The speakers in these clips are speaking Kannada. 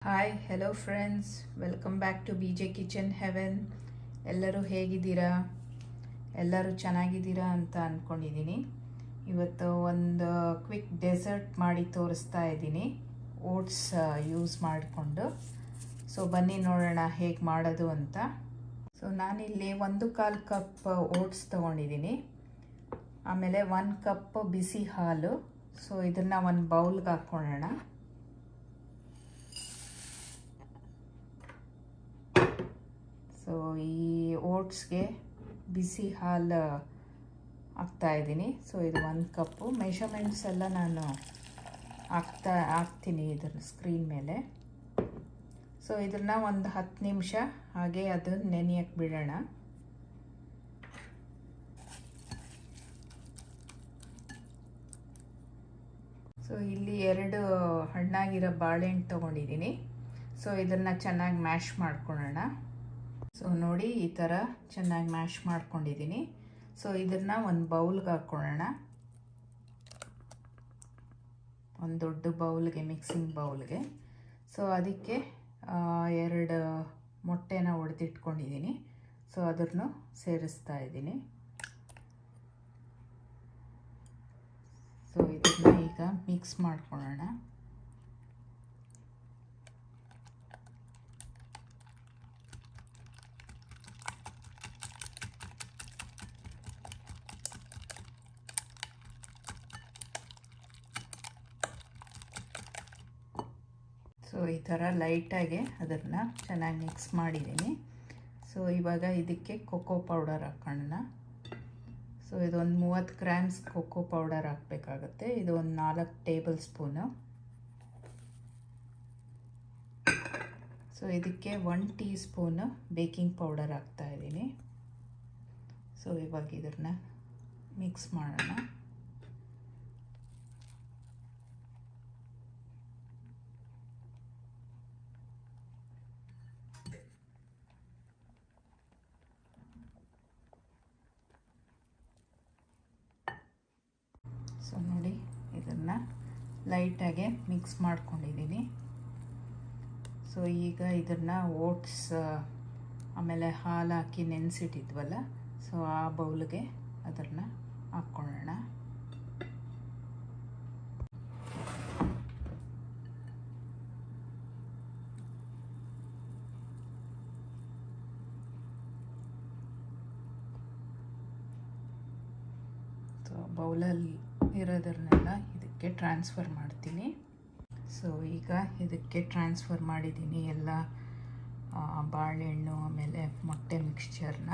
Hi hello friends, welcome back to BJ kitchen heaven. ಎಲ್ಲರೂ ಹೇಗಿದ್ದೀರಾ? ಎಲ್ಲರೂ ಚೆನ್ನಾಗಿದ್ದೀರಾ ಅಂತ ಅಂದ್ಕೊಂಡಿದ್ದೀನಿ. ಇವತ್ತು ಒಂದು ಕ್ವಿಕ್ ಡೆಸರ್ಟ್ ಮಾಡಿ ತೋರಿಸ್ತಾ ಇದ್ದೀನಿ, ಓಟ್ಸ್ ಯೂಸ್ ಮಾಡಿಕೊಂಡು. ಸೊ ಬನ್ನಿ ನೋಡೋಣ ಹೇಗೆ ಮಾಡೋದು ಅಂತ. ಸೊ ನಾನಿಲ್ಲಿ 1/4 ಕಪ್ ಓಟ್ಸ್ ತೊಗೊಂಡಿದ್ದೀನಿ. ಆಮೇಲೆ 1 ಕಪ್ ಬಿಸಿ ಹಾಲು. ಸೊ ಇದನ್ನು ಒಂದು ಬೌಲ್ಗೆ ಹಾಕ್ಕೊಳ್ಳೋಣ. ಸೊ ಈ ಓಟ್ಸ್ಗೆ ಬಿಸಿ ಹಾಲು ಹಾಕ್ತಾಯಿದ್ದೀನಿ. ಸೊ ಇದು 1 ಕಪ್ಪು. ಮೆಷರ್ಮೆಂಟ್ಸ್ ಎಲ್ಲ ನಾನು ಹಾಕ್ತೀನಿ ಇದನ್ನು ಸ್ಕ್ರೀನ್ ಮೇಲೆ. ಸೊ ಇದನ್ನು ಒಂದು 10 ನಿಮಿಷ ಹಾಗೆ ಅದನ್ನು ನೆನೆಯಕ್ಕೆ ಬಿಡೋಣ. ಸೊ ಇಲ್ಲಿ 2 ಹಣ್ಣಾಗಿರೋ ಬಾಳೆಹಣ್ಣು ತೊಗೊಂಡಿದ್ದೀನಿ. ಸೊ ಇದನ್ನು ಚೆನ್ನಾಗಿ ಮ್ಯಾಶ್ ಮಾಡ್ಕೊಳ್ಳೋಣ. ಸೊ ನೋಡಿ, ಈ ಥರ ಚೆನ್ನಾಗಿ ಮ್ಯಾಶ್ ಮಾಡ್ಕೊಂಡಿದ್ದೀನಿ. ಸೊ ಇದನ್ನು ಒಂದು ಬೌಲ್ಗೆ ಹಾಕ್ಕೊಳ್ಳೋಣ, ಒಂದು ದೊಡ್ಡ ಬೌಲ್ಗೆ, ಮಿಕ್ಸಿಂಗ್ ಬೌಲ್ಗೆ. ಸೊ ಅದಕ್ಕೆ 2 ಮೊಟ್ಟೆನ ಒಡೆದಿಟ್ಕೊಂಡಿದ್ದೀನಿ. ಸೊ ಅದನ್ನು ಸೇರಿಸ್ತಾ ಇದ್ದೀನಿ. ಸೊ ಇದನ್ನು ಈಗ ಮಿಕ್ಸ್ ಮಾಡ್ಕೊಳ್ಳೋಣ. ಸೊ ಈ ಥರ ಲೈಟಾಗಿ ಅದನ್ನು ಚೆನ್ನಾಗಿ ಮಿಕ್ಸ್ ಮಾಡಿದ್ದೀನಿ. ಸೊ ಇವಾಗ ಇದಕ್ಕೆ ಕೊಕೋ ಪೌಡರ್ ಹಾಕೋಣ. ಸೊ ಇದೊಂದು 30 ಗ್ರಾಮ್ಸ್ ಕೊಕೋ ಪೌಡರ್ ಹಾಕಬೇಕಾಗತ್ತೆ. ಇದು ಒಂದು 4 ಟೇಬಲ್ ಸ್ಪೂನು. ಸೊ ಇದಕ್ಕೆ 1 ಟೀ ಸ್ಪೂನು ಬೇಕಿಂಗ್ ಪೌಡರ್ ಹಾಕ್ತಾಯಿದ್ದೀನಿ. ಸೊ ಇವಾಗ ಇದನ್ನು ಮಿಕ್ಸ್ ಮಾಡೋಣ. ಸೊ ನೋಡಿ, ಇದನ್ನು ಲೈಟಾಗೆ ಮಿಕ್ಸ್ ಮಾಡ್ಕೊಂಡಿದ್ದೀನಿ. ಸೊ ಈಗ ಇದನ್ನು ಓಟ್ಸ್ ಆಮೇಲೆ ಹಾಲು ಹಾಕಿ ನೆನೆಸಿಟ್ಟಿದ್ವಲ್ಲ, ಸೊ ಆ ಬೌಲ್ಗೆ ಅದನ್ನು ಹಾಕ್ಕೊಳ್ಳೋಣ. ಸೊ ಬೌಲಲ್ಲಿ ಇರೋದನ್ನೆಲ್ಲ ಇದಕ್ಕೆ ಟ್ರಾನ್ಸ್ಫರ್ ಮಾಡ್ತೀನಿ. ಸೊ ಈಗ ಇದಕ್ಕೆ ಟ್ರಾನ್ಸ್ಫರ್ ಮಾಡಿದ್ದೀನಿ ಎಲ್ಲ ಬಾಳೆಹಣ್ಣು ಆಮೇಲೆ ಮೊಟ್ಟೆ ಮಿಕ್ಸ್ಚರ್ನ,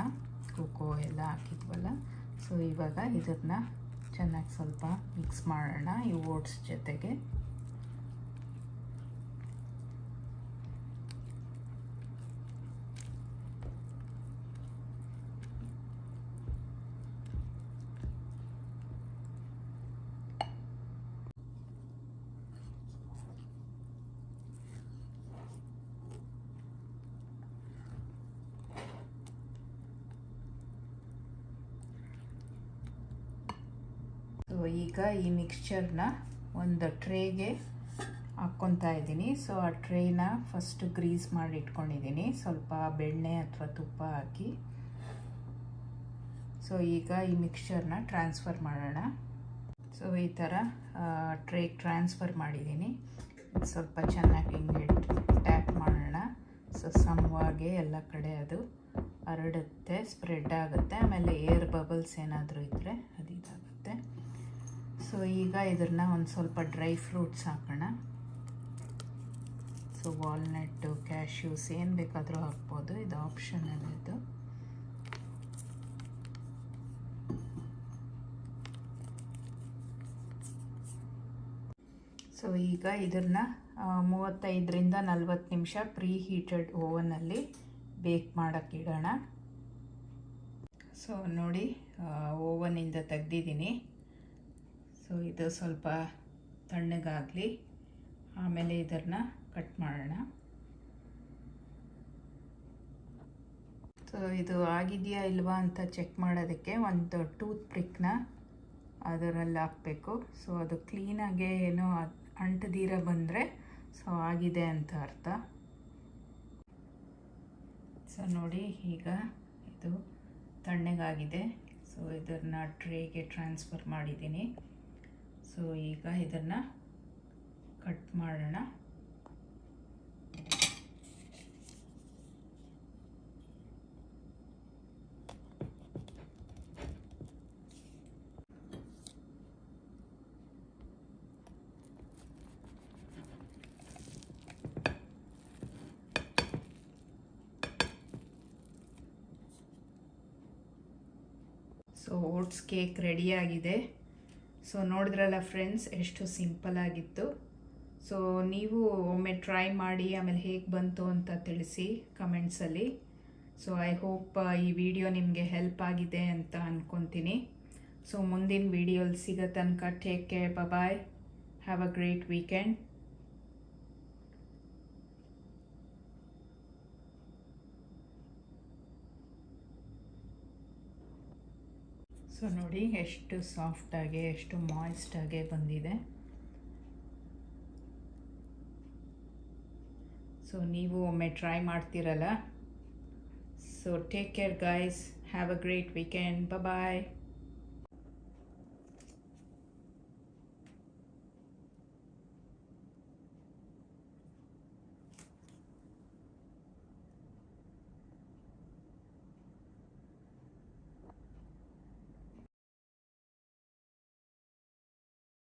ಕೋಕೋ ಎಲ್ಲ ಹಾಕಿದ್ವಲ್ಲ. ಸೊ ಇವಾಗ ಇದನ್ನು ಚೆನ್ನಾಗಿ ಸ್ವಲ್ಪ ಮಿಕ್ಸ್ ಮಾಡೋಣ ಈ ಓಟ್ಸ್ ಜೊತೆಗೆ. ಸೊ ಈಗ ಈ ಮಿಕ್ಸ್ಚರ್ನ ಒಂದು ಟ್ರೇಗೆ ಹಾಕ್ಕೊತಾ ಇದ್ದೀನಿ. ಸೊ ಆ ಟ್ರೇನ ಫಸ್ಟ್ ಗ್ರೀಸ್ ಮಾಡಿ ಇಟ್ಕೊಂಡಿದ್ದೀನಿ, ಸ್ವಲ್ಪ ಬೆಣ್ಣೆ ಅಥವಾ ತುಪ್ಪ ಹಾಕಿ. ಸೊ ಈಗ ಈ ಮಿಕ್ಸ್ಚರ್ನ ಟ್ರಾನ್ಸ್ಫರ್ ಮಾಡೋಣ. ಸೊ ಈ ಥರ ಟ್ರೇಗೆ ಟ್ರಾನ್ಸ್ಫರ್ ಮಾಡಿದ್ದೀನಿ. ಸ್ವಲ್ಪ ಚೆನ್ನಾಗಿ ಹಿಂಗೆ ಟ್ಯಾಪ್ ಮಾಡೋಣ. ಸೊ ಸಮವಾಗಿ ಎಲ್ಲ ಕಡೆ ಅದು ಹರಡುತ್ತೆ, ಸ್ಪ್ರೆಡ್ ಆಗುತ್ತೆ. ಆಮೇಲೆ ಏರ್ ಬಬಲ್ಸ್ ಏನಾದರೂ ಇದ್ದರೆ ಅದು ಇದಾಗುತ್ತೆ. ಸೊ ಈಗ ಇದನ್ನು ಒಂದು ಸ್ವಲ್ಪ ಡ್ರೈ ಫ್ರೂಟ್ಸ್ ಹಾಕೋಣ. ಸೊ ವಾಲ್ನಟ್ಟು, ಕ್ಯಾಶ್ಯೂಸ್ ಏನು ಬೇಕಾದರೂ ಹಾಕ್ಬೋದು, ಇದು ಆಪ್ಷನಲ್ ಇದು. ಸೊ ಈಗ ಇದನ್ನು 35ರಿಂದ 40 ನಿಮಿಷ ಪ್ರೀ ಹೀಟೆಡ್ ಓವನಲ್ಲಿ ಬೇಕ್ ಮಾಡೋಕ್ಕೆ ಇಡೋಣ. ಸೊ ನೋಡಿ, ಓವನಿಂದ ತೆಗ್ದಿದ್ದೀನಿ. ಸೊ ಇದು ಸ್ವಲ್ಪ ತಣ್ಣಗಾಗಲಿ, ಆಮೇಲೆ ಇದನ್ನು ಕಟ್ ಮಾಡೋಣ. ಸೊ ಇದು ಆಗಿದೆಯಾ ಇಲ್ವಾ ಅಂತ ಚೆಕ್ ಮಾಡೋದಕ್ಕೆ ಒಂದು ಟೂತ್ ಪ್ರಿಕ್ನ ಅದರಲ್ಲಿ ಹಾಕಬೇಕು. ಸೊ ಅದು ಕ್ಲೀನಾಗೆ ಏನೋ ಅಂಟದಿರ ಬಂದರೆ ಸೊ ಆಗಿದೆ ಅಂತ ಅರ್ಥ. ಸೊ ನೋಡಿ ಈಗ ಇದು ತಣ್ಣಗಾಗಿದೆ. ಸೊ ಇದನ್ನು ಟ್ರೇಗೆ ಟ್ರಾನ್ಸ್ಫರ್ ಮಾಡಿದ್ದೀನಿ. ಸೊ ಈಗ ಇದನ್ನು ಕಟ್ ಮಾಡೋಣ. ಸೊ ಓಟ್ಸ್ ಕೇಕ್ ರೆಡಿಯಾಗಿದೆ. ಸೊ ನೋಡಿದ್ರಲ್ಲ ಫ್ರೆಂಡ್ಸ್, ಎಷ್ಟು ಸಿಂಪಲ್ ಆಗಿತ್ತು. ಸೊ ನೀವು ಒಮ್ಮೆ ಟ್ರೈ ಮಾಡಿ ಆಮೇಲೆ ಹೇಗೆ ಬಂತು ಅಂತ ತಿಳಿಸಿ ಕಮೆಂಟ್ಸಲ್ಲಿ. ಸೊ ಐ ಹೋಪ್ ಈ ವಿಡಿಯೋ ನಿಮಗೆ ಹೆಲ್ಪ್ ಆಗಿದೆ ಅಂತ ಅಂದ್ಕೊತೀನಿ. ಸೊ ಮುಂದಿನ ವಿಡಿಯೋಲಿ ಸಿಗೋ ತನಕ take care, bye, have a great weekend. So ನೋಡಿ ಎಷ್ಟು ಸಾಫ್ಟಾಗಿ, ಎಷ್ಟು ಮಾಯ್ಸ್ಟಾಗಿ ಬಂದಿದೆ. ಸೊ ನೀವು ಒಮ್ಮೆ ಟ್ರೈ ಮಾಡ್ತೀರಲ್ಲ. So take care guys, have a great weekend, bye.